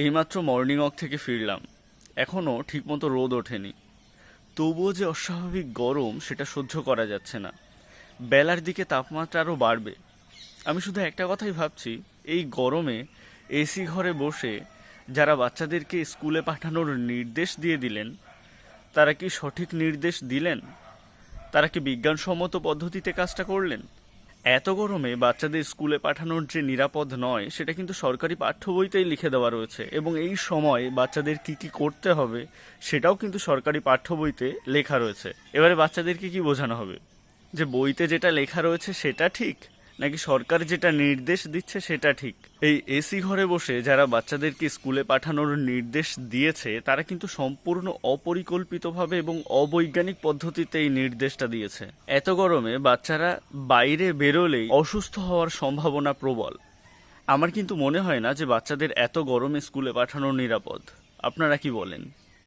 এইমাত্র morning walk থেকে ফিরলাম। এখনও ঠিকমতো রোদ ওঠেনি, তবুও যে অস্বাভাবিক গরম সেটা সহ্য করা যাচ্ছে না। বেলার দিকে তাপমাত্রা আরও বাড়বে। আমি শুধু একটা কথাই ভাবছি, এই গরমে এসি ঘরে বসে যারা বাচ্চাদেরকে স্কুলে পাঠানোর নির্দেশ দিয়ে দিলেন, তারা কি সঠিক নির্দেশ দিলেন? তারা কি বিজ্ঞানসম্মত পদ্ধতিতে কাজটা করলেন? এত গরমে বাচ্চাদের স্কুলে পাঠানোর যে নিরাপদ নয় সেটা কিন্তু সরকারি পাঠ্য বইতেই লিখে দেওয়া রয়েছে, এবং এই সময় বাচ্চাদের কি কি করতে হবে সেটাও কিন্তু সরকারি পাঠ্য বইতে লেখা রয়েছে। এবারে বাচ্চাদেরকে কি বোঝানো হবে যে বইতে যেটা লেখা রয়েছে সেটা ঠিক, নাকি সরকার যেটা নির্দেশ দিচ্ছে সেটা ঠিক? এই এসি ঘরে বসে যারা বাচ্চাদেরকে স্কুলে পাঠানোর নির্দেশ দিয়েছে তারা কিন্তু সম্পূর্ণ অপরিকল্পিতভাবে এবং অবৈজ্ঞানিক পদ্ধতিতে এই নির্দেশটা দিয়েছে। এত গরমে বাচ্চারা বাইরে বেরোলেই অসুস্থ হওয়ার সম্ভাবনা প্রবল। আমার কিন্তু মনে হয় না যে বাচ্চাদের এত গরমে স্কুলে পাঠানো নিরাপদ। আপনারা কি বলেন?